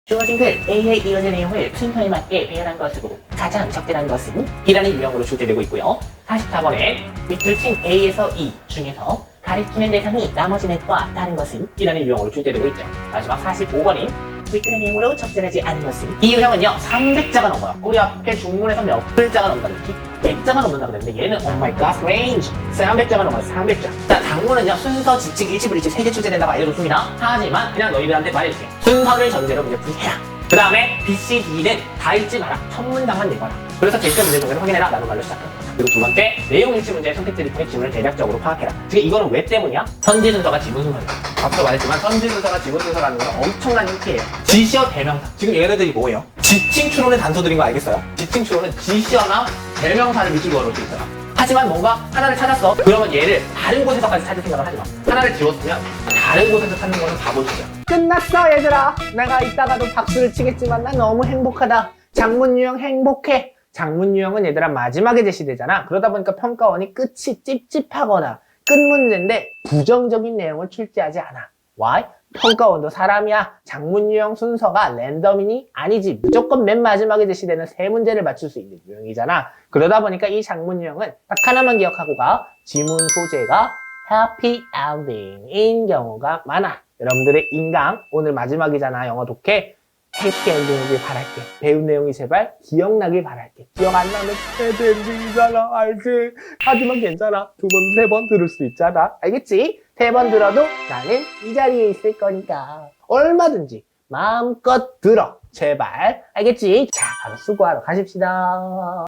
주어진 글 A에 이어진 내용을 순서에 맞게 배열한 것으로 가장 적절한 것은 B라는 유형으로 출제되고 있고요. 44번에 밑줄 친 A에서 E 중에서 가리키는 대상이 나머지 넷과 다른 것은 B라는 유형으로 출제되고 있죠. 마지막 45번인 윗글의 내용으로 적절하지 않은 것은 이 유형은요 300자가 넘어요. 우리 앞에 중문에서 몇 글자가 넘는다 그랬지? 100자가 넘는다 그랬는데 얘는 oh my god range 300자가 넘어요. 300자. 자, 장문은요 순서, 지칭, 일치, 불일치 3개 출제된다고 알려줬습니다. 하지만 그냥 너희들한테 말해줄게. 순서를 전제로 문제 풀이해라. 그 다음에 B, C, D는 다 읽지 마라. 첫 문장만 읽어라. 그래서 제시된 문제 정리를 확인해라. 라는 말로 시작합니다. 그리고 두 번째, 내용 일치 문제의 선택지를 통해 지문을 대략적으로 파악해라. 지금 이거는 왜 때문이야? 선지 순서가 지문 순서입니다. 앞서 말했지만 선지 순서가 지문 순서라는 건 엄청난 힌트예요. 지시어 대명사. 지금 얘네들이 뭐예요? 지칭 추론의 단서들인 거 알겠어요? 지칭 추론은 지시어나 대명사를 위주로 걸을 수 있어요. 하지만 뭔가 하나를 찾았어. 그러면 얘를 다른 곳에서까지 찾을 생각을 하지 마. 하나를 지웠으면 다른 곳에서 찾는 거는 바보시죠. 끝났어 얘들아. 내가 이따가도 박수를 치겠지만 난 너무 행복하다. 장문 유형 행복해. 장문 유형은 얘들아 마지막에 제시되잖아. 그러다 보니까 평가원이 끝이 찝찝하거나 끝 문제인데 부정적인 내용을 출제하지 않아. Why? 평가원도 사람이야. 장문 유형 순서가 랜덤이니? 아니지. 무조건 맨 마지막에 제시되는 세 문제를 맞출 수 있는 유형이잖아. 그러다 보니까 이 장문 유형은 딱 하나만 기억하고 가. 지문 소재가 happy ending인 경우가 많아. 여러분들의 인강 오늘 마지막이잖아. 영어 독해. 해피 엔딩이길 바랄게. 배운 내용이 제발 기억나길 바랄게. 기억 안 나면 해피 엔딩이잖아. 알지? 하지만 괜찮아. 두 번, 세 번 들을 수 있잖아. 알겠지? 세 번 들어도 나는 이 자리에 있을 거니까 얼마든지 마음껏 들어. 제발. 알겠지? 자, 바로 수고하러 가십시다.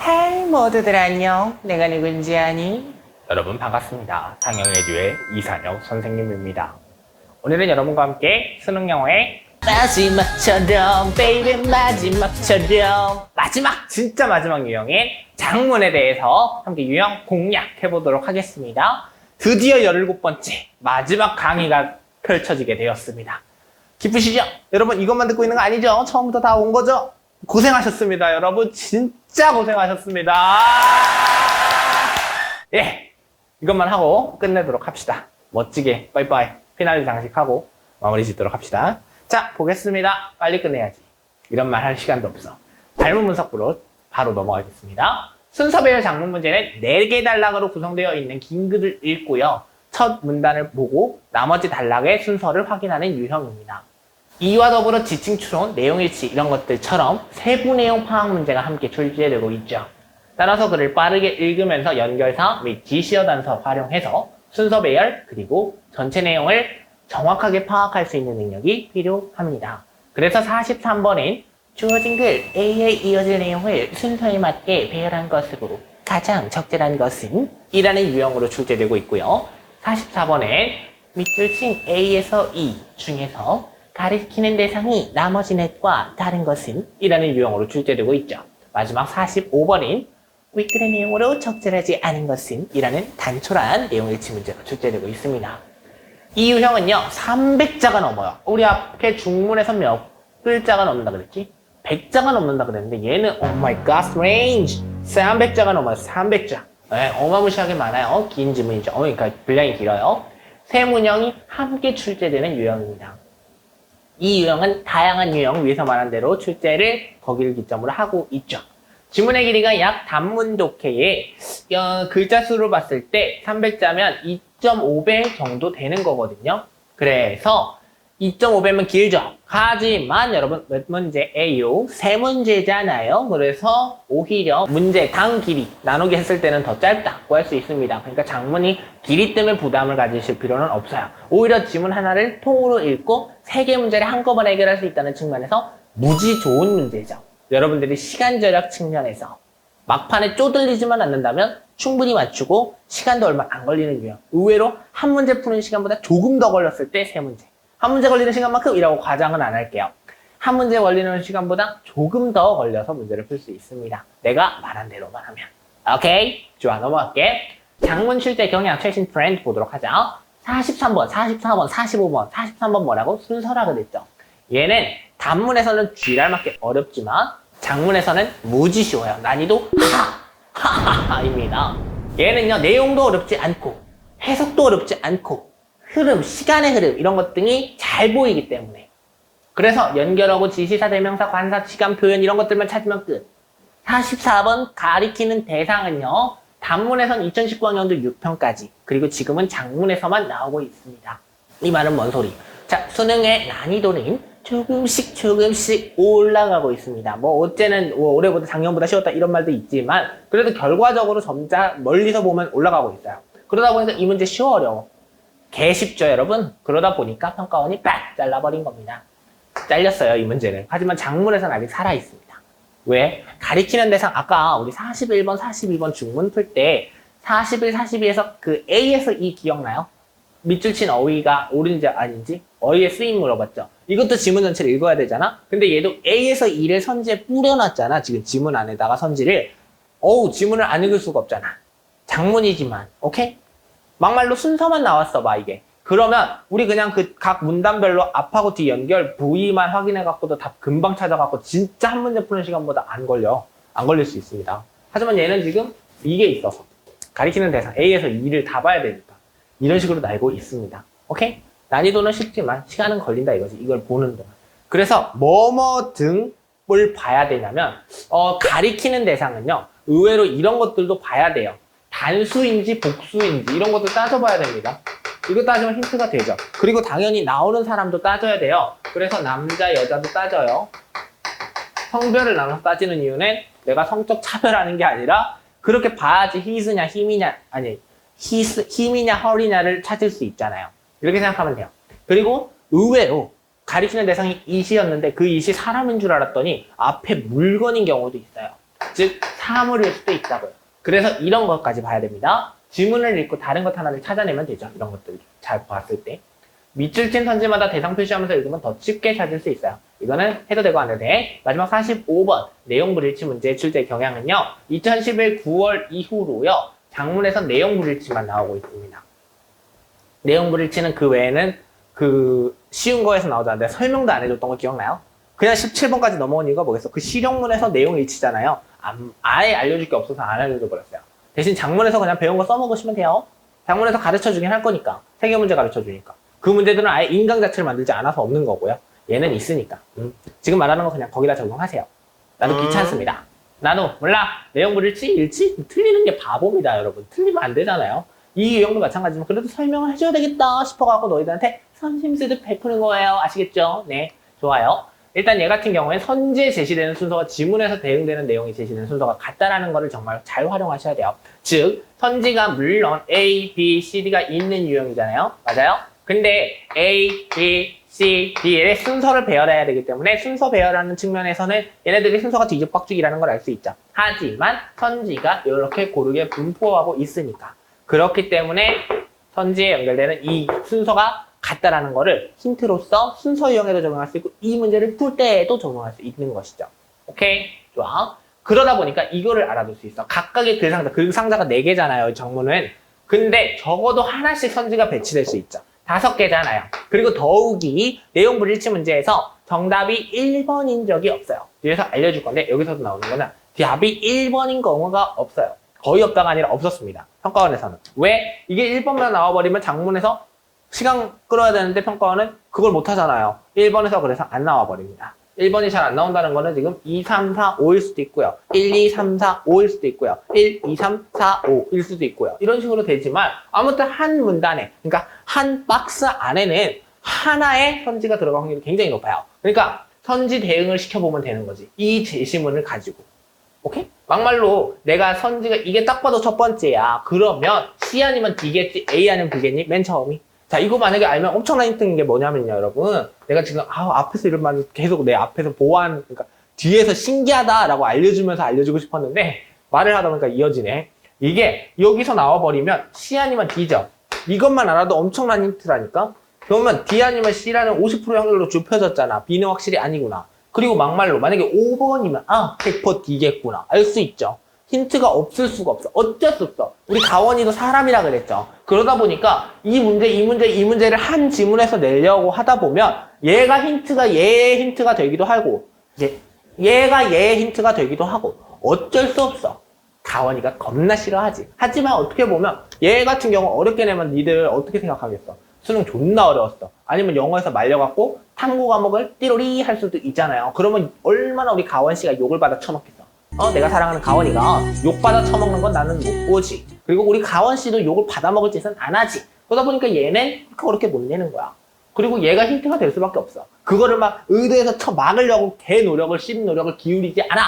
헤이 모두들 안녕. 내가 누군지 아니? 여러분 반갑습니다. 상영에듀의 이산혁 선생님입니다. 오늘은 여러분과 함께 수능 영어의 마지막처럼 베이비 마지막처럼 마지막 진짜 마지막 유형인 장문에 대해서 함께 유형 공략해보도록 하겠습니다. 드디어 17번째 마지막 강의가 펼쳐지게 되었습니다. 기쁘시죠? 여러분 이것만 듣고 있는 거 아니죠? 처음부터 다 온 거죠? 고생하셨습니다. 여러분 진짜 고생하셨습니다. 예, 이것만 하고 끝내도록 합시다. 멋지게 빠이빠이 피날레 장식하고 마무리 짓도록 합시다. 자, 보겠습니다. 빨리 끝내야지. 이런 말 할 시간도 없어. 발문 분석부로 바로 넘어가겠습니다. 순서 배열 장문 문제는 4개 단락으로 구성되어 있는 긴 글을 읽고요. 첫 문단을 보고 나머지 단락의 순서를 확인하는 유형입니다. 이와 더불어 지칭 추론, 내용 일치 이런 것들처럼 세부 내용 파악 문제가 함께 출제되고 있죠. 따라서 글을 빠르게 읽으면서 연결사 및 지시어 단서 활용해서 순서 배열 그리고 전체 내용을 정확하게 파악할 수 있는 능력이 필요합니다. 그래서 43번엔 주어진 글 A에 이어질 내용을 순서에 맞게 배열한 것으로 가장 적절한 것은 이라는 유형으로 출제되고 있고요. 44번엔 밑줄 친 A에서 E 중에서 가리키는 대상이 나머지 넷과 다른 것은 이라는 유형으로 출제되고 있죠. 마지막 45번인 윗글의 내용으로 적절하지 않은 것은 이라는 단촐한 내용일치 문제로 출제되고 있습니다. 이 유형은요 300자가 넘어요. 우리 앞에 중문에서 몇 글자가 넘는다 그랬지? 100자가 넘는다 그랬는데 얘는 oh my god range 300자가 넘어요. 300자. 네, 어마무시하게 많아요. 긴 지문이죠. 그러니까 분량이 길어요. 세 문형이 함께 출제되는 유형입니다. 이 유형은 다양한 유형 위에서 말한 대로 출제를 거기를 기점으로 하고 있죠. 지문의 길이가 약 단문 독해의 글자 수로 봤을 때 300자면 2.5배 정도 되는 거거든요. 그래서 2.5배면 길죠. 하지만 여러분 몇 문제예요? 3문제잖아요. 그래서 오히려 문제당 길이 나누기 했을 때는 더 짧다고 할 수 있습니다. 그러니까 장문이 길이 때문에 부담을 가지실 필요는 없어요. 오히려 지문 하나를 통으로 읽고 3개 문제를 한꺼번에 해결할 수 있다는 측면에서 무지 좋은 문제죠. 여러분들이 시간 절약 측면에서 막판에 쪼들리지만 않는다면 충분히 맞추고 시간도 얼마 안 걸리는 유형. 의외로 한 문제 푸는 시간보다 조금 더 걸렸을 때 3문제. 한 문제 걸리는 시간만큼 이라고 과장은 안 할게요. 한 문제 걸리는 시간보다 조금 더 걸려서 문제를 풀 수 있습니다. 내가 말한 대로만 하면. 오케이? 좋아, 넘어갈게. 장문 출제 경향 최신 트렌드 보도록 하자. 43번, 44번, 45번, 43번 뭐라고? 순서라 그랬죠. 얘는 단문에서는 쥐랄맞게 어렵지만 장문에서는 무지 쉬워요. 난이도 하하하입니다. 얘는요, 내용도 어렵지 않고 해석도 어렵지 않고 흐름, 시간의 흐름 이런 것 등이 잘 보이기 때문에 그래서 연결하고 지시사, 대명사, 관사, 시간, 표현 이런 것들만 찾으면 끝. 44번 가리키는 대상은요, 단문에선 2019학년도 6편까지 그리고 지금은 장문에서만 나오고 있습니다. 이 말은 뭔 소리? 자, 수능의 난이도는 조금씩 올라가고 있습니다. 뭐 어째는 올해보다 작년보다 쉬웠다 이런 말도 있지만 그래도 결과적으로 점차 멀리서 보면 올라가고 있어요. 그러다 보니까 이 문제 쉬워 어려워? 개 쉽죠 여러분? 그러다 보니까 평가원이 빡 잘라버린 겁니다. 잘렸어요 이 문제를. 하지만 장문에서는 아직 살아있습니다. 왜? 가리키는 대상 아까 우리 41번, 42번 중문 풀 때 41, 42에서 그 A에서 E 기억나요? 밑줄 친 어휘가 옳은지 아닌지 어휘의 쓰임 물어봤죠. 이것도 지문 전체를 읽어야 되잖아. 근데 얘도 A에서 E를 선지에 뿌려놨잖아. 지금 지문 안에다가 선지를. 지문을 안 읽을 수가 없잖아. 장문이지만 오케이? 막말로 순서만 나왔어 봐 이게. 그러면 우리 그냥 그 각 문단별로 앞하고 뒤 연결 부위만 확인해갖고도 답 금방 찾아갖고 진짜 한 문제 푸는 시간보다 안 걸릴 수 있습니다. 하지만 얘는 지금 이게 있어서 가리키는 대상 A에서 E를 다 봐야 되니까 이런 식으로 날고 있습니다. 오케이? 난이도는 쉽지만 시간은 걸린다 이거지. 이걸 보는 동안. 그래서 뭐뭐 등을 봐야 되냐면 가리키는 대상은요. 의외로 이런 것들도 봐야 돼요. 단수인지 복수인지 이런 것도 따져봐야 됩니다. 이거 따지면 힌트가 되죠. 그리고 당연히 나오는 사람도 따져야 돼요. 그래서 남자, 여자도 따져요. 성별을 나눠서 따지는 이유는 내가 성적 차별하는 게 아니라 그렇게 봐야지 히스냐 힘이냐 아니 힘이냐 허리냐를 찾을 수 있잖아요. 이렇게 생각하면 돼요. 그리고 의외로 가리키는 대상이 이시였는데 그 이시 사람인 줄 알았더니 앞에 물건인 경우도 있어요. 즉 사물일 수도 있다고요. 그래서 이런 것까지 봐야 됩니다. 지문을 읽고 다른 것 하나를 찾아내면 되죠. 이런 것들 잘 봤을 때. 밑줄 친 선지마다 대상 표시하면서 읽으면 더 쉽게 찾을 수 있어요. 이거는 해도 되고 안 해도 돼. 마지막 45번 내용 불일치 문제의 출제 경향은요. 2011 9월 이후로요. 장문에선 내용 불일치만 나오고 있습니다. 내용 불일치는 그 외에는 그 쉬운 거에서 나오잖아요. 설명도 안 해줬던 거 기억나요? 그냥 17번까지 넘어온 이유가 뭐겠어? 그 실용문에서 내용 일치잖아요. 아예 알려줄 게 없어서 안 알려줘 버렸어요. 대신 장문에서 그냥 배운 거 써먹으시면 돼요. 장문에서 가르쳐주긴 할 거니까. 세개 문제 가르쳐주니까. 그 문제들은 아예 인강 자체를 만들지 않아서 없는 거고요. 얘는 있으니까. 지금 말하는 거 그냥 거기다 적용하세요. 나도 귀찮습니다. 나도 몰라. 내용 불일치? 일치? 틀리는 게 바보입니다, 여러분. 틀리면 안 되잖아요. 이 유형도 마찬가지지만 그래도 설명을 해줘야 되겠다 싶어갖고 너희들한테 선심쓰듯 베푸는 거예요. 아시겠죠? 네, 좋아요. 일단 얘 같은 경우에 선지에 제시되는 순서와 지문에서 대응되는 내용이 제시되는 순서가 같다라는 거를 정말 잘 활용하셔야 돼요. 즉, 선지가 물론 A, B, C, D가 있는 유형이잖아요. 맞아요? 근데 A, B, C, D의 순서를 배열해야 되기 때문에 순서 배열하는 측면에서는 얘네들이 순서가 뒤죽박죽이라는 걸 알 수 있죠. 하지만 선지가 이렇게 고르게 분포하고 있으니까. 그렇기 때문에 선지에 연결되는 이 순서가 같다라는 거를 힌트로서 순서 유형에도 적용할 수 있고 이 문제를 풀 때에도 적용할 수 있는 것이죠. 오케이? 좋아. 그러다 보니까 이거를 알아둘 수 있어. 각각의 그 상자, 그 상자가 4개잖아요, 정문은. 근데 적어도 하나씩 선지가 배치될 수 있죠. 5개잖아요. 그리고 더욱이 내용 불일치 문제에서 정답이 1번인 적이 없어요. 뒤에서 알려줄 건데 여기서도 나오는 거는 답이 1번인 경우가 없어요. 거의 없다가 아니라 없었습니다. 평가원에서는. 왜? 이게 1번만 나와버리면 장문에서 시간 끌어야 되는데 평가원은 그걸 못하잖아요. 1번에서 그래서 안 나와버립니다. 1번이 잘 안 나온다는 거는 지금 2, 3, 4, 5일 수도 있고요. 1, 2, 3, 4, 5일 수도 있고요. 1, 2, 3, 4, 5일 수도 있고요. 이런 식으로 되지만 아무튼 한 문단에, 그러니까 한 박스 안에는 하나의 선지가 들어갈 확률이 굉장히 높아요. 그러니까 선지 대응을 시켜보면 되는 거지. 이 제시문을 가지고. 오케이? 막말로 내가 선지가 이게 딱 봐도 첫 번째야. 그러면 C 아니면 D겠지, A 아니면 B겠니? 맨 처음이. 자, 이거 만약에 알면 엄청난 힌트인 게 뭐냐면요, 여러분. 내가 지금, 앞에서 이런 말을 계속 내 앞에서 그러니까 뒤에서 신기하다라고 알려주고 싶었는데, 말을 하다 보니까 이어지네. 이게 여기서 나와버리면 C 아니면 D죠. 이것만 알아도 엄청난 힌트라니까? 그러면 D 아니면 C라는 50% 확률로 좁혀졌잖아. B는 확실히 아니구나. 그리고 막말로 만약에 5번이면 100% D겠구나. 알 수 있죠. 힌트가 없을 수가 없어. 어쩔 수 없어. 우리 가원이도 사람이라 그랬죠. 그러다 보니까 이 문제를 한 지문에서 내려고 하다 보면 얘가 힌트가 얘의 힌트가 되기도 하고 얘가 얘의 힌트가 되기도 하고 어쩔 수 없어. 가원이가 겁나 싫어하지. 하지만 어떻게 보면 얘 같은 경우 어렵게 내면 니들 어떻게 생각하겠어? 수능 존나 어려웠어. 아니면 영어에서 말려갖고 탐구 과목을 띠로리 할 수도 있잖아요. 그러면 얼마나 우리 가원 씨가 욕을 받아 처먹겠어. 내가 사랑하는 가원이가 욕 받아 처먹는 건 나는 못 보지. 그리고 우리 가원 씨도 욕을 받아 먹을 짓은 안 하지. 그러다 보니까 얘는 그렇게 못 내는 거야. 그리고 얘가 힌트가 될 수밖에 없어. 그거를 막 의도해서 막으려고 개 노력을 씹 노력을 기울이지 않아.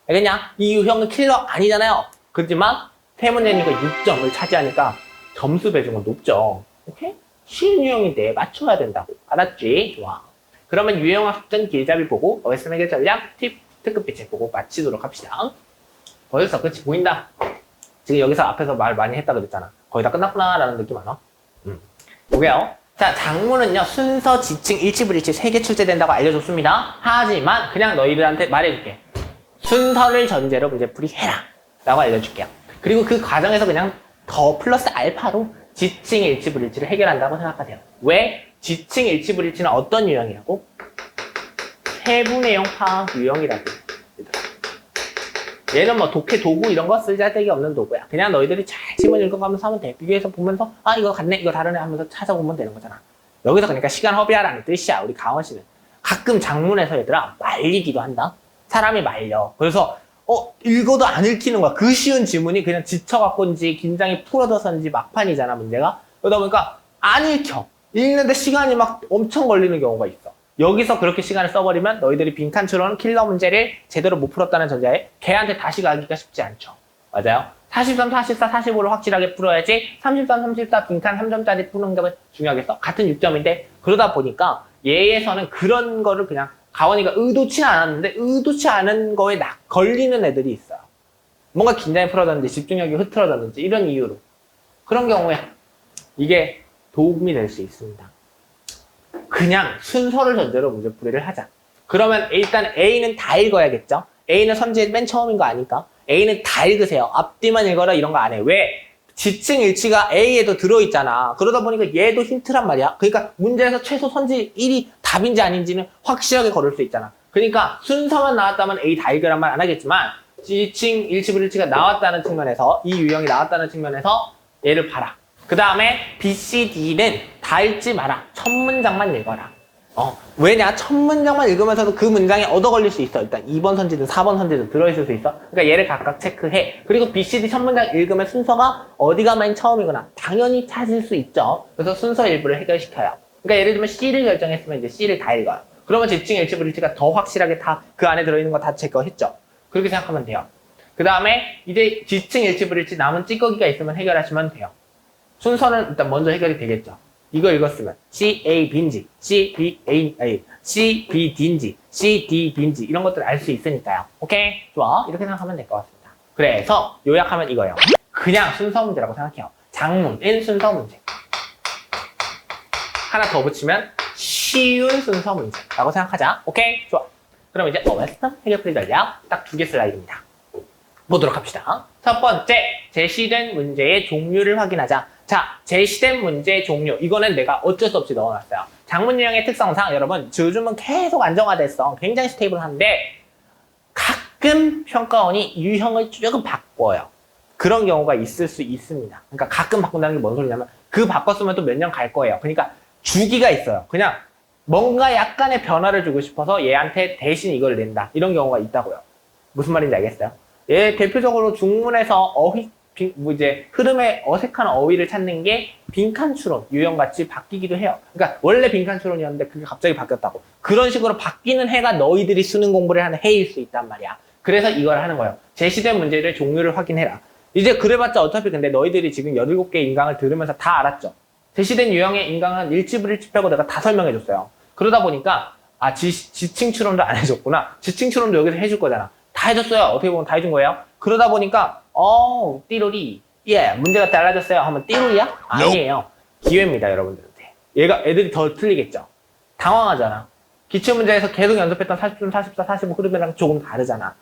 알겠냐? 이 유형은 킬러 아니잖아요. 그렇지만 세 문제니까 6점을 차지하니까 점수 배중은 높죠. 오케이? 쉬운 유형인데 맞춰야 된다고. 알았지? 좋아. 그러면 유형학습전 길잡이 보고 OSM 해결 전략 팁 특급 비책 보고 마치도록 합시다. 벌써 끝이 보인다. 지금 여기서 앞에서 말 많이 했다 그랬잖아. 거의 다 끝났구나 라는 느낌 안 와? 보게요. 자, 장문은요 순서, 지칭, 일치, 불일치 3개 출제된다고 알려줬습니다. 하지만 그냥 너희들한테 말해줄게. 순서를 전제로 문제풀이 해라 라고 알려줄게요. 그리고 그 과정에서 그냥 더 플러스 알파로 지칭, 일치, 불일치를 해결한다고 생각하세요. 왜? 지칭, 일치, 불일치는 어떤 유형이라고? 세부내용 파악 유형이라고. 얘는 뭐 독해 도구 이런 거 쓸데기 없는 도구야. 그냥 너희들이 잘 지문 읽어가면서 하면 돼. 비교해서 보면서 이거 같네 이거 다르네 하면서 찾아보면 되는 거잖아. 여기서 그러니까 시간 허비하라는 뜻이야. 우리 가원 씨는 가끔 장문에서 얘들아 말리기도 한다. 사람이 말려. 그래서 읽어도 안 읽히는 거야. 그 쉬운 지문이 그냥 지쳐갖고인지 긴장이 풀어져서인지 막판이잖아 문제가. 그러다 보니까 안 읽혀. 읽는데 시간이 막 엄청 걸리는 경우가 있어. 여기서 그렇게 시간을 써버리면 너희들이 빈칸추론 킬러 문제를 제대로 못 풀었다는 전제에 걔한테 다시 가기가 쉽지 않죠. 맞아요? 43, 44, 45를 확실하게 풀어야지 33, 34 빈칸 3점짜리 푸는 게 중요하겠어? 같은 6점인데 그러다 보니까 얘에서는 그런 거를 그냥 가원이가 의도치 않았는데 의도치 않은 거에 걸리는 애들이 있어요. 뭔가 긴장이 풀어졌는지 집중력이 흐트러졌는지 이런 이유로 그런 경우에 이게 도움이 될 수 있습니다. 그냥 순서를 전제로 문제풀이를 하자. 그러면 일단 A는 다 읽어야겠죠? A는 선지의 맨 처음인 거 아니까 A는 다 읽으세요. 앞뒤만 읽어라 이런 거 안 해. 왜? 지칭 일치가 A에도 들어있잖아. 그러다 보니까 얘도 힌트란 말이야. 그러니까 문제에서 최소 선지 1이 답인지 아닌지는 확실하게 걸을 수 있잖아. 그러니까 순서만 나왔다면 A 다 읽으란 말 안 하겠지만 지칭 일치 불일치가 나왔다는 측면에서 이 유형이 나왔다는 측면에서 얘를 봐라. 그 다음에 B, C, D는 다 읽지 마라. 첫 문장만 읽어라. 왜냐? 첫 문장만 읽으면서도 그 문장에 얻어 걸릴 수 있어. 일단 2번 선지든 4번 선지든 들어있을 수 있어. 그러니까 얘를 각각 체크해. 그리고 B, C, D 첫 문장 읽으면 순서가 어디가 맨 처음이거나 당연히 찾을 수 있죠. 그래서 순서 일부를 해결시켜요. 그러니까 예를 들면 C를 결정했으면 이제 C를 다 읽어요. 그러면 지칭, 일치, 불일치가 더 확실하게 다 그 안에 들어있는 거 다 제거했죠. 그렇게 생각하면 돼요. 그 다음에 이제 지칭, 일치, 불일치 남은 찌꺼기가 있으면 해결하시면 돼요. 순서는 일단 먼저 해결이 되겠죠. 이거 읽었으면 C, A, B인지 C, B, A, C, B, D인지 C, D, B인지 이런 것들 알 수 있으니까요. 오케이? 좋아. 이렇게 생각하면 될 것 같습니다. 그래서 요약하면 이거예요. 그냥 순서 문제라고 생각해요. 장문인 순서 문제. 하나 더 붙이면 쉬운 순서 문제라고 생각하자. 오케이? 좋아. 그럼 이제 OSM 해결풀이 전략 딱 2개 슬라이드입니다. 보도록 합시다. 첫 번째, 제시된 문제의 종류를 확인하자. 자, 제시된 문제의 종류. 이거는 내가 어쩔 수 없이 넣어놨어요. 장문 유형의 특성상 여러분 요즘은 계속 안정화됐어. 굉장히 스테이블한데 가끔 평가원이 유형을 조금 바꿔요. 그런 경우가 있을 수 있습니다. 그러니까 가끔 바꾼다는 게 뭔 소리냐면 그 바꿨으면 또 몇 년 갈 거예요. 그러니까 주기가 있어요. 그냥 뭔가 약간의 변화를 주고 싶어서 얘한테 대신 이걸 낸다. 이런 경우가 있다고요. 무슨 말인지 알겠어요? 얘 대표적으로 중문에서 이제 흐름에 어색한 어휘를 찾는 게 빈칸 추론 유형같이 바뀌기도 해요. 그러니까 원래 빈칸 추론이었는데 그게 갑자기 바뀌었다고. 그런 식으로 바뀌는 해가 너희들이 수능 공부를 하는 해일 수 있단 말이야. 그래서 이걸 하는 거예요. 제시된 문제를 종류를 확인해라. 이제 그래봤자 어차피 근데 너희들이 지금 17개의 인강을 들으면서 다 알았죠. 제시된 유형의 인강은 일치불일치 빼고 내가 다 설명해줬어요. 그러다 보니까 지칭 추론도 안 해줬구나. 지칭 추론도 여기서 해줄 거잖아. 다 해줬어요. 어떻게 보면 다 해준 거예요. 그러다 보니까 띠로리 문제가 달라졌어요 하면 띠로리야? 아니에요. 기회입니다 여러분들한테. 애들이 더 틀리겠죠. 당황하잖아. 기출문제에서 계속 연습했던 43, 44, 45 흐름이랑 조금 다르잖아.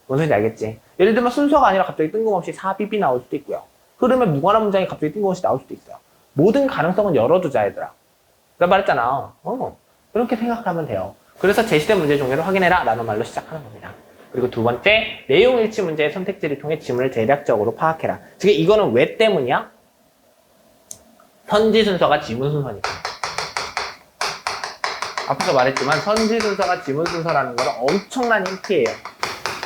뭔 소리인지 알겠지? 예를 들면 순서가 아니라 갑자기 뜬금없이 4BB 나올 수도 있고요. 흐름에 무관한 문장이 갑자기 뜬금없이 나올 수도 있어요. 모든 가능성은 열어두자, 얘들아. 내가 말했잖아. 그렇게 생각하면 돼요. 그래서 제시된 문제 종류를 확인해라 라는 말로 시작하는 겁니다. 그리고 두 번째, 내용 일치 문제의 선택지를 통해 지문을 대략적으로 파악해라. 즉 이거는 왜 때문이야? 선지 순서가 지문 순서니까. 앞서 말했지만 선지 순서가 지문 순서라는 건 엄청난 힌트예요.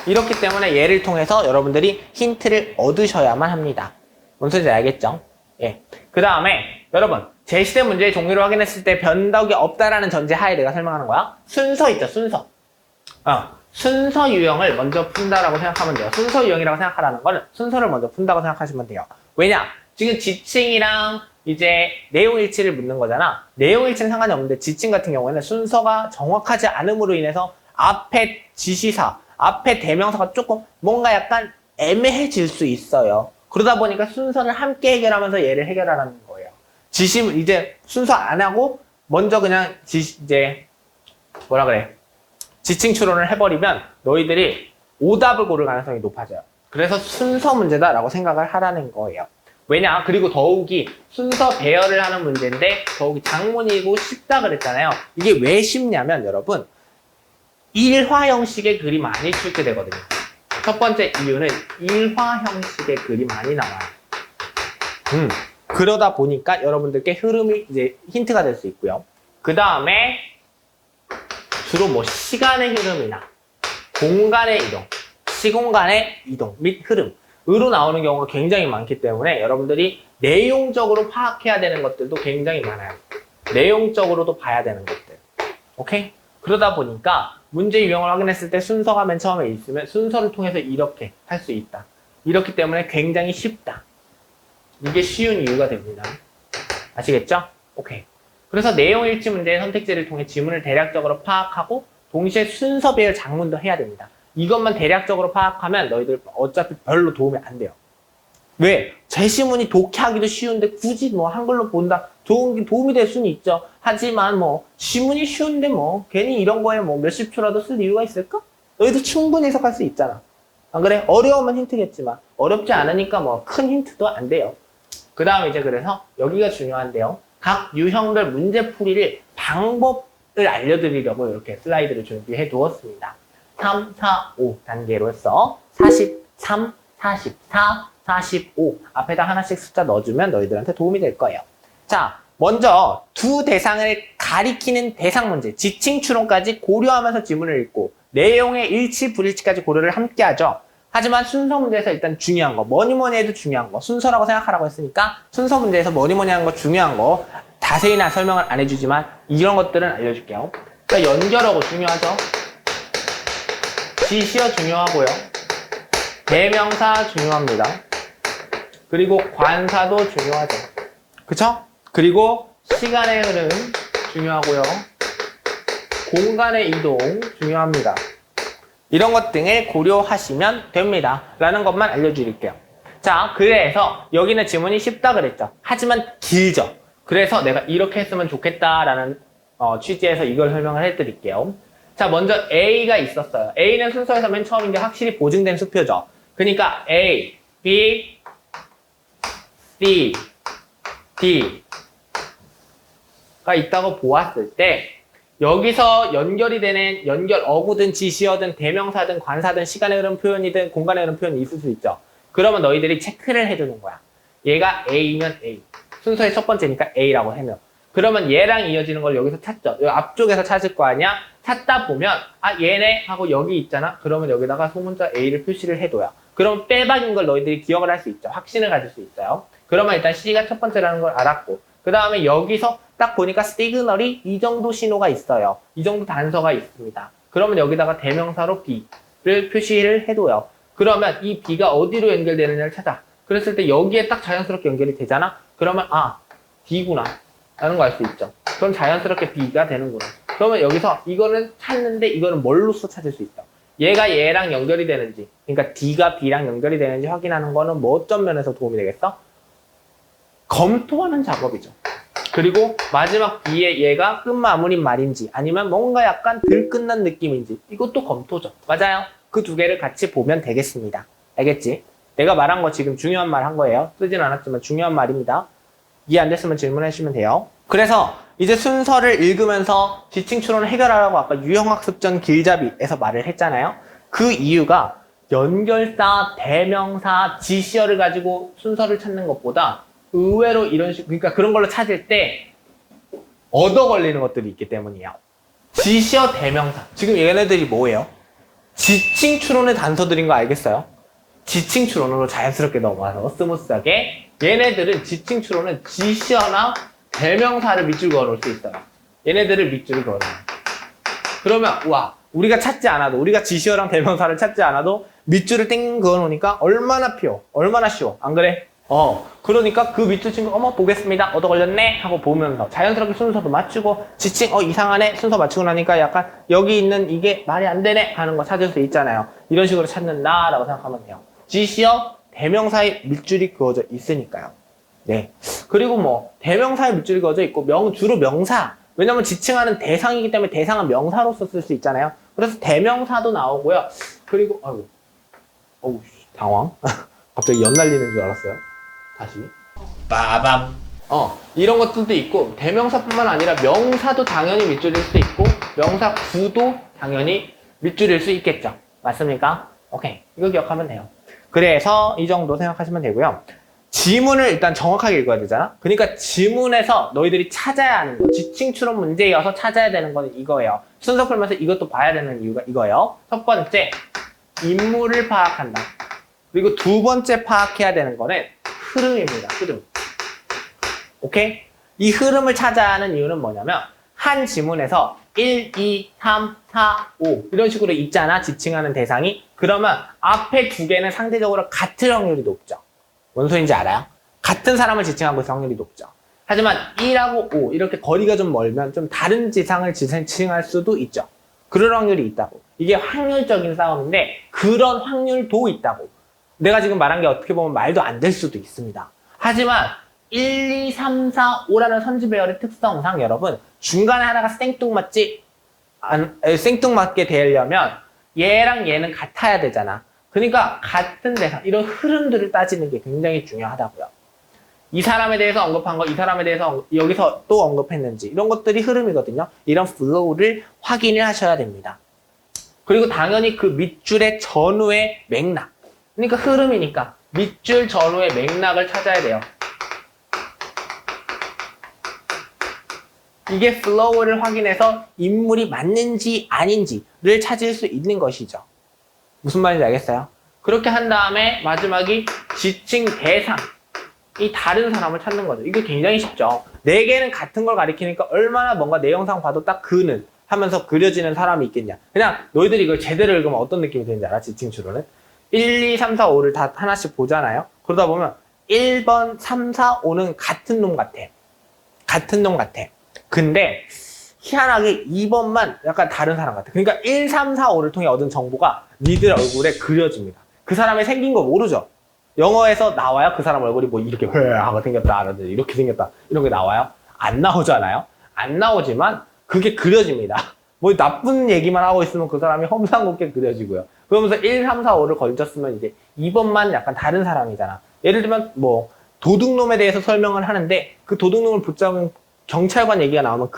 이렇기 때문에 얘를 통해서 여러분들이 힌트를 얻으셔야만 합니다. 뭔 소리인지 알겠죠? 예. 그 다음에 여러분 제시된 문제의 종류를 확인했을 때 변덕이 없다라는 전제 하에 내가 설명하는 거야. 순서 있죠, 순서. 순서 유형을 먼저 푼다라고 생각하면 돼요. 순서 유형이라고 생각하라는 건 순서를 먼저 푼다고 생각하시면 돼요. 왜냐? 지금 지칭이랑 이제 내용 일치를 묻는 거잖아. 내용 일치는 상관이 없는데 지칭 같은 경우에는 순서가 정확하지 않음으로 인해서 앞에 지시사, 앞에 대명사가 조금 뭔가 약간 애매해질 수 있어요. 그러다 보니까 순서를 함께 해결하면서 얘를 해결하라는 거예요. 이제 순서 안 하고 먼저 그냥 이제 뭐라 그래? 지칭 추론을 해버리면 너희들이 오답을 고를 가능성이 높아져요. 그래서 순서 문제다라고 생각을 하라는 거예요. 왜냐? 그리고 더욱이 순서 배열을 하는 문제인데 더욱이 장문이고 쉽다 그랬잖아요. 이게 왜 쉽냐면 여러분 일화 형식의 글이 많이 출제 되거든요. 첫 번째 이유는 일화 형식의 글이 많이 나와요. 그러다 보니까 여러분들께 흐름이 이제 힌트가 될 수 있고요. 그 다음에 주로 뭐 시간의 흐름이나 공간의 이동, 시공간의 이동 및 흐름으로 나오는 경우가 굉장히 많기 때문에 여러분들이 내용적으로 파악해야 되는 것들도 굉장히 많아요. 내용적으로도 봐야 되는 것들. 오케이? 그러다 보니까 문제 유형을 확인했을 때 순서가 맨 처음에 있으면 순서를 통해서 이렇게 할 수 있다. 이렇기 때문에 굉장히 쉽다. 이게 쉬운 이유가 됩니다. 아시겠죠? 오케이. 그래서 내용 일치 문제의 선택지를 통해 지문을 대략적으로 파악하고 동시에 순서 배열 장문도 해야 됩니다. 이것만 대략적으로 파악하면 너희들 어차피 별로 도움이 안 돼요. 왜? 제시문이 독해하기도 쉬운데 굳이 뭐 한글로 본다 도움이 될 수는 있죠. 하지만 뭐 지문이 쉬운데 뭐 괜히 이런 거에 뭐 몇십 초라도 쓸 이유가 있을까? 너희도 충분히 해석할 수 있잖아. 안 그래? 어려우면 힌트겠지만 어렵지 않으니까 뭐 큰 힌트도 안 돼요. 그 다음에 이제 그래서 여기가 중요한데요. 각 유형별 문제풀이를 방법을 알려드리려고 이렇게 슬라이드를 준비해 두었습니다. 3, 4, 5 단계로서 43, 44, 45 앞에다 하나씩 숫자 넣어주면 너희들한테 도움이 될 거예요. 자, 먼저 두 대상을 가리키는 대상 문제, 지칭 추론까지 고려하면서 지문을 읽고 내용의 일치, 불일치까지 고려를 함께 하죠. 하지만 순서 문제에서 일단 중요한 거, 뭐니 해도 중요한 거, 순서라고 생각하라고 했으니까 순서 문제에서 뭐니 하는 거 중요한 거 자세히는 설명을 안 해주지만 이런 것들은 알려줄게요. 그러니까 연결하고 중요하죠. 지시어 중요하고요. 대명사 중요합니다. 그리고 관사도 중요하죠. 그쵸? 그리고 시간의 흐름 중요하고요. 공간의 이동 중요합니다. 이런 것 등을 고려하시면 됩니다. 라는 것만 알려드릴게요. 자, 그래서 여기는 지문이 쉽다 그랬죠. 하지만 길죠. 그래서 내가 이렇게 했으면 좋겠다라는 취지에서 이걸 설명을 해드릴게요. 자, 먼저 A가 있었어요. A는 순서에서 맨 처음인 게 확실히 보증된 수표죠. 그러니까 A, B, C, D가 있다고 보았을 때 여기서 연결이 되는 어구든 지시어든 대명사든 관사든 시간의 흐름 표현이든 공간의 흐름 표현이 있을 수 있죠. 그러면 너희들이 체크를 해주는 거야. 얘가 A면 A. 순서의 첫 번째니까 A라고 해요. 그러면 얘랑 이어지는 걸 여기서 찾죠. 여기 앞쪽에서 찾을 거 아니야? 찾다 보면 아 얘네 하고 여기 있잖아. 그러면 여기다가 소문자 A를 표시를 해둬요. 그럼 빼박인 걸 너희들이 기억을 할 수 있죠. 확신을 가질 수 있어요. 그러면 일단 C가 첫 번째라는 걸 알았고 그 다음에 여기서 딱 보니까 시그널이 이 정도 신호가 있어요. 이 정도 단서가 있습니다. 그러면 여기다가 대명사로 B를 표시를 해둬요. 그러면 이 B가 어디로 연결되느냐를 찾아. 그랬을 때 여기에 딱 자연스럽게 연결이 되잖아. 그러면 아 D구나 라는 거 알 수 있죠. 그럼 자연스럽게 B가 되는구나. 그러면 여기서 이거는 찾는데 이거는 뭘로써 찾을 수 있어? 얘가 얘랑 연결이 되는지, 그러니까 D가 B랑 연결이 되는지 확인하는 거는 뭐 어떤 면에서 도움이 되겠어? 검토하는 작업이죠. 그리고 마지막 B의 얘가 끝마무리 말인지 아니면 뭔가 약간 덜 끝난 느낌인지 이것도 검토죠. 맞아요. 그 두 개를 같이 보면 되겠습니다. 알겠지? 내가 말한 거 지금 중요한 말 한 거예요. 쓰진 않았지만 중요한 말입니다. 이해 안 됐으면 질문해 주시면 돼요. 그래서 이제 순서를 읽으면서 지칭 추론을 해결하라고 아까 유형학습전 길잡이에서 말을 했잖아요. 그 이유가 연결사, 대명사, 지시어를 가지고 순서를 찾는 것보다 의외로 이런 식, 그러니까 그런 걸로 찾을 때 얻어 걸리는 것들이 있기 때문이에요. 지시어, 대명사. 지금 얘네들이 뭐예요? 지칭 추론의 단서들인 거 알겠어요? 지칭 추론으로 자연스럽게 넘어가서 스무스하게 얘네들은 지칭 추론은 지시어나 대명사를 밑줄 그어놓을 수 있어요. 얘네들을 밑줄을 그어놔요. 그러면 와 우리가 찾지 않아도 우리가 지시어랑 대명사를 찾지 않아도 밑줄을 땡 그어놓으니까 얼마나 쉬워 안 그래? 그러니까 그 밑줄 친구 어머 보겠습니다 얻어 걸렸네 하고 보면서 자연스럽게 순서도 맞추고 지칭 이상하네 순서 맞추고 나니까 약간 여기 있는 이게 말이 안 되네 하는 거 찾을 수 있잖아요. 이런 식으로 찾는다라고 생각하면 돼요. 지시어 대명사에 밑줄이 그어져 있으니까요. 네. 그리고 뭐 대명사에 밑줄이 그어져 있고 주로 명사. 왜냐면 지칭하는 대상이기 때문에 대상은 명사로서 쓸 수 있잖아요. 그래서 대명사도 나오고요. 그리고 어우 당황. 갑자기 연 날리는 줄 알았어요. 다시. 빠밤. 이런 것들도 있고 대명사뿐만 아니라 명사도 당연히 밑줄일 수 있고 명사 구도 당연히 밑줄일 수 있겠죠. 맞습니까? 오케이. 이거 기억하면 돼요. 그래서 이 정도 생각하시면 되고요. 지문을 일단 정확하게 읽어야 되잖아. 그러니까 지문에서 너희들이 찾아야 하는 거, 지칭 추론 문제여서 찾아야 되는 거는 이거예요. 순서 풀면서 이것도 봐야 되는 이유가 이거예요. 첫 번째, 인물을 파악한다. 그리고 두 번째 파악해야 되는 거는 흐름입니다. 흐름. 오케이? 이 흐름을 찾아야 하는 이유는 뭐냐면 한 지문에서 1, 2, 3, 4, 5 이런 식으로 있잖아. 지칭하는 대상이. 그러면 앞에 두 개는 상대적으로 같을 확률이 높죠. 뭔 소리인지 알아요? 같은 사람을 지칭하고 있을 확률이 높죠. 하지만 1하고 5 이렇게 거리가 좀 멀면 좀 다른 지상을 지칭할 수도 있죠. 그럴 확률이 있다고. 이게 확률적인 싸움인데 그런 확률도 있다고. 내가 지금 말한 게 어떻게 보면 말도 안 될 수도 있습니다. 하지만 1, 2, 3, 4, 5라는 선지배열의 특성상 여러분 중간에 하나가 생뚱맞지 생뚱맞게 되려면 얘랑 얘는 같아야 되잖아. 그러니까 같은 대상, 이런 흐름들을 따지는 게 굉장히 중요하다고요. 이 사람에 대해서 언급한 거, 이 사람에 대해서 여기서 또 언급했는지 이런 것들이 흐름이거든요. 이런 플로우를 확인을 하셔야 됩니다. 그리고 당연히 그 밑줄의 전후의 맥락. 그러니까 흐름이니까 밑줄 전후의 맥락을 찾아야 돼요. 이게 플로우를 확인해서 인물이 맞는지 아닌지를 찾을 수 있는 것이죠. 무슨 말인지 알겠어요? 그렇게 한 다음에 마지막이 지칭 대상. 이 다른 사람을 찾는 거죠. 이거 굉장히 쉽죠. 네 개는 같은 걸 가리키니까 얼마나 뭔가 내용상 봐도 딱 그는 하면서 그려지는 사람이 있겠냐. 그냥 너희들이 이걸 제대로 읽으면 어떤 느낌이 드는지 알아? 지칭 추론은? 1, 2, 3, 4, 5를 다 하나씩 보잖아요. 그러다 보면 1번, 3, 4, 5는 같은 놈 같아. 같은 놈 같아. 근데 희한하게 2번만 약간 다른 사람 같아. 그러니까 1, 3, 4, 5를 통해 얻은 정보가 니들 얼굴에 그려집니다. 그 사람이 생긴 거 모르죠? 영어에서 나와요? 그 사람 얼굴이 뭐 이렇게 하고 생겼다, 이렇게 생겼다, 이런 게 나와요? 안 나오잖아요? 안 나오지만 그게 그려집니다. 뭐 나쁜 얘기만 하고 있으면 그 사람이 험상궂게 그려지고요. 그러면서 1, 3, 4, 5를 걸쳤으면 이제 2번만 약간 다른 사람이잖아. 예를 들면 뭐 도둑놈에 대해서 설명을 하는데 그 도둑놈을 붙잡은 경찰관 얘기가 나오면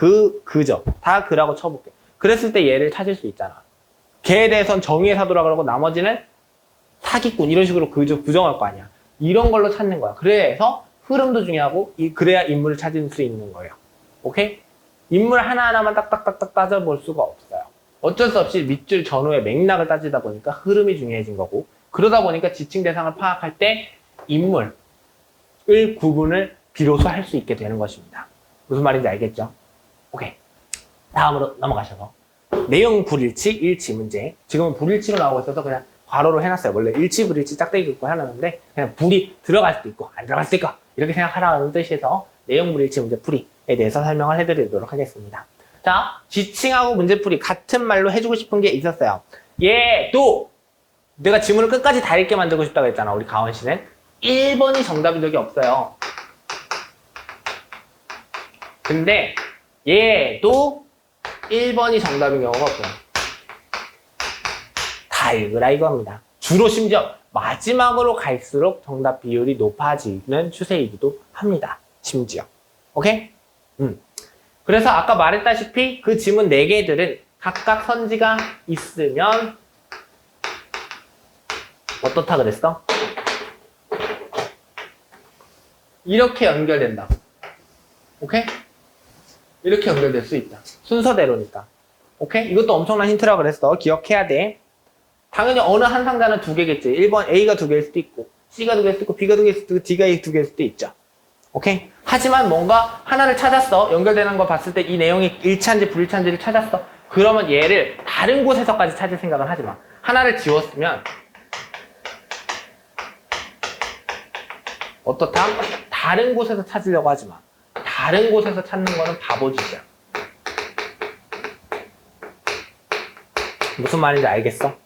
그죠. 다 그라고 쳐볼게. 그랬을 때 얘를 찾을 수 있잖아. 걔에 대해서는 정의의 사도라 그러고 나머지는 사기꾼 이런 식으로 부정할 거 아니야. 이런 걸로 찾는 거야. 그래서 흐름도 중요하고 그래야 인물을 찾을 수 있는 거예요. 오케이? 인물 하나하나만 딱딱딱딱 따져볼 수가 없어요. 어쩔 수 없이 밑줄 전후의 맥락을 따지다 보니까 흐름이 중요해진 거고 그러다 보니까 지칭 대상을 파악할 때 인물을 구분을 비로소 할 수 있게 되는 것입니다. 무슨 말인지 알겠죠? 오케이. 다음으로 넘어가셔서 내용 불일치, 일치 문제. 지금은 불일치로 나오고 있어서 그냥 괄호로 해놨어요. 원래 일치, 불일치 짝대기 긋고 해놨는데 그냥 불이 들어갈 수도 있고 안 들어갈 수도 있고 이렇게 생각하라는 뜻에서 내용 불일치 문제 풀이에 대해서 설명을 해드리도록 하겠습니다. 자, 지칭하고 문제 풀이 같은 말로 해주고 싶은 게 있었어요. 얘도 내가 지문을 끝까지 다 읽게 만들고 싶다고 했잖아. 우리 가원 씨는 1번이 정답인 적이 없어요. 근데 얘도 1번이 정답인 경우가 없어요. 잘 읽으라 이겁니다. 주로 심지어 마지막으로 갈수록 정답 비율이 높아지는 추세이기도 합니다. 심지어. 오케이? 그래서 아까 말했다시피 그 지문 4개들은 각각 선지가 있으면 어떻다 그랬어? 이렇게 연결된다. 오케이? 이렇게 연결될 수 있다. 순서대로니까. 오케이? 이것도 엄청난 힌트라고 그랬어. 기억해야 돼. 당연히 어느 한 상자는 2개겠지. 1번 A가 2개일 수도 있고, C가 2개일 수도 있고, B가 2개일 수도 있고, D가 2개일 수도 있죠. 오케이? 하지만 뭔가 하나를 찾았어. 연결되는 거 봤을 때 이 내용이 일치한지 불일치한지를 찾았어. 그러면 얘를 다른 곳에서까지 찾을 생각은 하지 마. 하나를 지웠으면 어떻다? 다른 곳에서 찾으려고 하지 마. 다른 곳에서 찾는 거는 바보짓이야. 무슨 말인지 알겠어?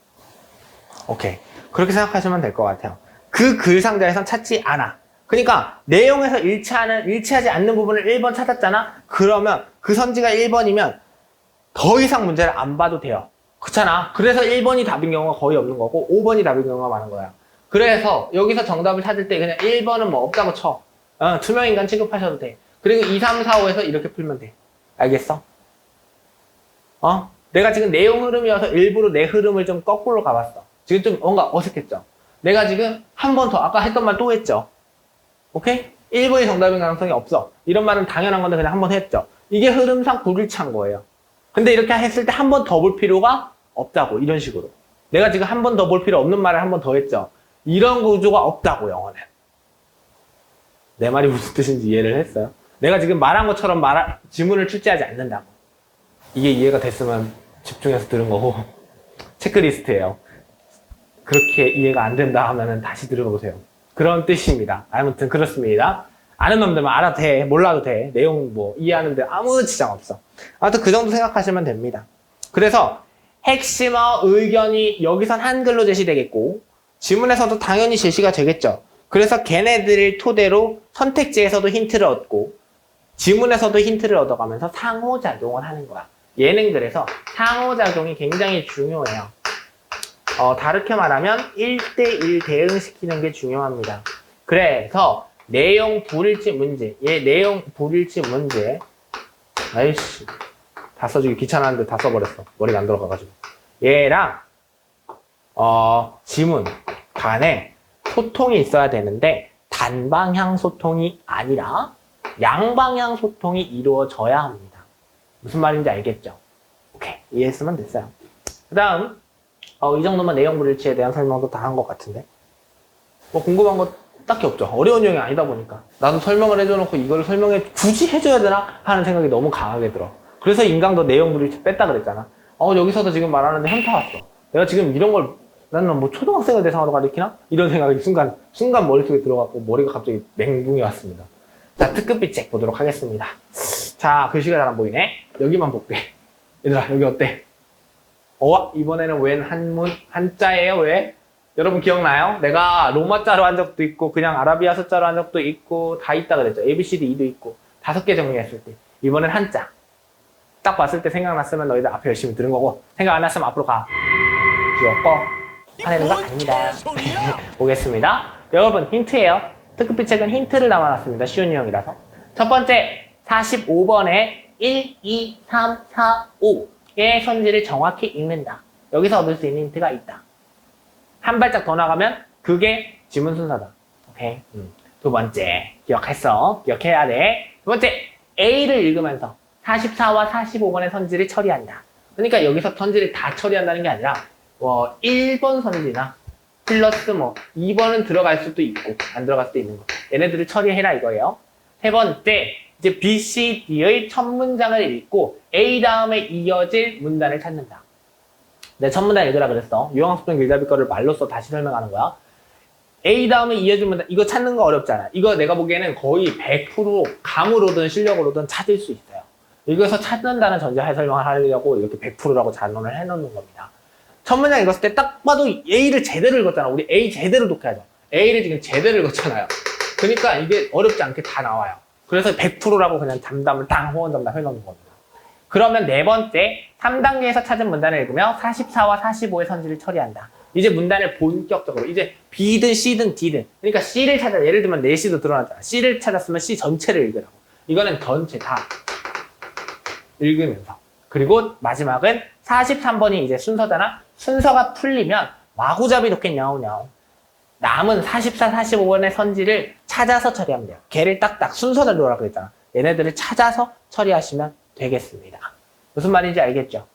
오케이. 그렇게 생각하시면 될 것 같아요. 그 글 상자에선 찾지 않아. 그러니까 내용에서 일치하지 않는 부분을 1번 찾았잖아? 그러면 그 선지가 1번이면 더 이상 문제를 안 봐도 돼요. 그렇잖아. 그래서 1번이 답인 경우가 거의 없는 거고 5번이 답인 경우가 많은 거야. 그래서 여기서 정답을 찾을 때 그냥 1번은 뭐 없다고 쳐. 투명인간 취급하셔도 돼. 그리고 2, 3, 4, 5에서 이렇게 풀면 돼. 알겠어? 내가 지금 내용 흐름이어서 일부러 내 흐름을 좀 거꾸로 가봤어. 지금 좀 뭔가 어색했죠? 내가 지금 한 번 더 아까 했던 말 또 했죠? 오케이? 1번이 정답인 가능성이 없어. 이런 말은 당연한 건데 그냥 한 번 했죠. 이게 흐름상 불일치한 거예요. 근데 이렇게 했을 때 한 번 더 볼 필요가 없다고. 이런 식으로. 내가 지금 한 번 더 볼 필요 없는 말을 한 번 더 했죠. 이런 구조가 없다고, 영어는. 내 말이 무슨 뜻인지 이해를 했어요? 내가 지금 말한 것처럼 지문을 출제하지 않는다고. 이게 이해가 됐으면 집중해서 들은 거고 체크리스트예요. 그렇게 이해가 안 된다 하면은 다시 들어보세요. 그런 뜻입니다. 아무튼 그렇습니다. 아는 놈들만 알아도 돼. 몰라도 돼. 내용 뭐 이해하는데 아무 지장 없어. 아무튼 그 정도 생각하시면 됩니다. 그래서 핵심어 의견이 여기선 한글로 제시되겠고 지문에서도 당연히 제시가 되겠죠. 그래서 걔네들을 토대로 선택지에서도 힌트를 얻고 지문에서도 힌트를 얻어가면서 상호작용을 하는 거야. 얘는 그래서 상호작용이 굉장히 중요해요. 다르게 말하면 1대1 대응시키는 게 중요합니다. 그래서 내용 불일치 문제, 내용 불일치 문제, 아이씨, 다 써주기 귀찮았는데 다 써버렸어. 머리가 안 들어가가지고. 얘랑 지문 간에 소통이 있어야 되는데 단방향 소통이 아니라 양방향 소통이 이루어져야 합니다. 무슨 말인지 알겠죠? 오케이, 이해했으면 됐어요. 그 다음 이 정도면 내용 불일치에 대한 설명도 다 한 것 같은데 뭐 궁금한 거 딱히 없죠. 어려운 내용이 아니다 보니까 나도 설명을 해줘놓고 이걸 굳이 해줘야 되나 하는 생각이 너무 강하게 들어. 그래서 인강도 내용 불일치 뺐다 그랬잖아. 여기서도 지금 말하는데 현타 왔어. 내가 지금 이런 걸 나는 뭐 초등학생을 대상으로 가르치나? 이런 생각이 순간 머릿속에 들어갔고 머리가 갑자기 멘붕이 왔습니다. 자, 특급비 책 보도록 하겠습니다. 자, 글씨가 잘 안 보이네. 여기만 볼게. 얘들아, 여기 어때? 이번에는 웬 한자예요? 왜? 여러분 기억나요? 내가 로마자로 한 적도 있고 그냥 아라비아 숫자로 한 적도 있고 다 있다 그랬죠. ABCD, E도 있고 5개 정리했을 때. 이번엔 한자. 딱 봤을 때 생각났으면 너희들 앞에 열심히 들은 거고 생각 안 났으면 앞으로 가. 귀엽고 화내는 거 아닙니다. 보겠습니다. 여러분 힌트예요. 특급비 책은 힌트를 담아놨습니다. 쉬운 유형이라서. 첫 번째 45번에 1, 2, 3, 4, 5의 선지를 정확히 읽는다. 여기서 얻을 수 있는 힌트가 있다. 한 발짝 더 나가면 그게 지문 순서다. 오케이. 두 번째 기억했어. 기억해야 돼. 두 번째 A를 읽으면서 44와 45번의 선지를 처리한다. 그러니까 여기서 선지를 다 처리한다는 게 아니라 1번 선지나 플러스 2번은 들어갈 수도 있고 안 들어갈 수도 있는 거. 얘네들을 처리해라 이거예요. 세 번째 이제 B, C, D의 첫 문장을 읽고 A 다음에 이어질 문단을 찾는다. 내 첫 문단 읽으라 그랬어. 유형학습동 길잡이 거를 말로써 다시 설명하는 거야. A 다음에 이어질 문단 이거 찾는 거 어렵잖아. 이거 내가 보기에는 거의 100% 감으로든 실력으로든 찾을 수 있어요. 이거서 찾는다는 전제하에 설명을 하려고 이렇게 100%라고 잔론을 해놓는 겁니다. 첫 문장 읽었을 때 딱 봐도 A를 제대로 읽었잖아. 우리 A 제대로 독해하죠. A를 지금 제대로 읽었잖아요. 그러니까 이게 어렵지 않게 다 나와요. 그래서 100%라고 그냥 잠담을 호언 잠담 해놓는 겁니다. 그러면 네 번째 3단계에서 찾은 문단을 읽으며 44와 45의 선지를 처리한다. 이제 문단을 본격적으로 이제 B든 C든 D든 그러니까 C를 찾아 예를 들면 4C도 드러나잖아. C를 찾았으면 C 전체를 읽으라고. 이거는 전체 다 읽으면서 그리고 마지막은 43번이 이제 순서잖아. 순서가 풀리면 마구잡이 놓겠냐오냐. 남은 44, 45번의 선지를 찾아서 처리하면 돼요. 걔를 딱딱 순서대로 놓으라 그랬잖아. 얘네들을 찾아서 처리하시면 되겠습니다. 무슨 말인지 알겠죠?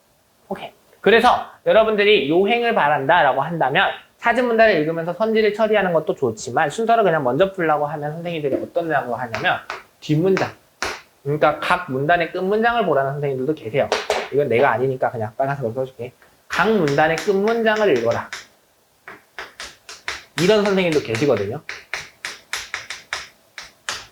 오케이. 그래서 여러분들이 요행을 바란다 라고 한다면 찾은 문단을 읽으면서 선지를 처리하는 것도 좋지만 순서를 그냥 먼저 풀라고 하면 선생님들이 어떤 라고 하냐면 뒷문장. 그러니까 각 문단의 끝문장을 보라는 선생님들도 계세요. 이건 내가 아니니까 그냥 빨간색으로 써줄게. 각 문단의 끝문장을 읽어라. 이런 선생님도 계시거든요.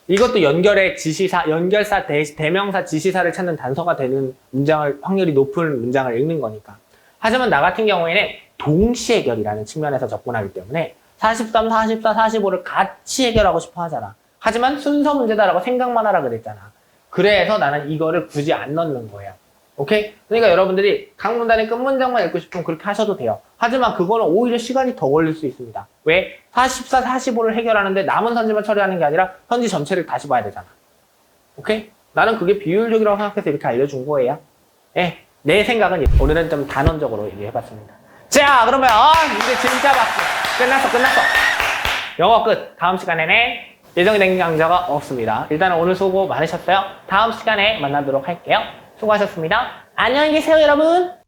이것도 연결의 지시사, 연결사, 대명사, 지시사를 찾는 단서가 되는 문장을, 확률이 높은 문장을 읽는 거니까. 하지만 나 같은 경우에는 동시 해결이라는 측면에서 접근하기 때문에 43, 44, 45를 같이 해결하고 싶어 하잖아. 하지만 순서 문제다라고 생각만 하라 그랬잖아. 그래서 나는 이거를 굳이 안 넣는 거예요. 오케이? 그러니까 여러분들이 각 문단의 끝문장만 읽고 싶으면 그렇게 하셔도 돼요. 하지만 그거는 오히려 시간이 더 걸릴 수 있습니다. 왜? 44, 45를 해결하는데 남은 선지만 처리하는 게 아니라 선지 전체를 다시 봐야 되잖아. 오케이? 나는 그게 비효율적이라고 생각해서 이렇게 알려준 거예요. 예, 내 생각은 오늘은 좀 단언적으로 얘기해봤습니다. 자, 그러면 이제 진짜 박수. 끝났어. 영어 끝. 다음 시간에는 예정이 된 강좌가 없습니다. 일단은 오늘 수고 많으셨어요. 다음 시간에 만나도록 할게요. 수고하셨습니다. 안녕히 계세요, 여러분.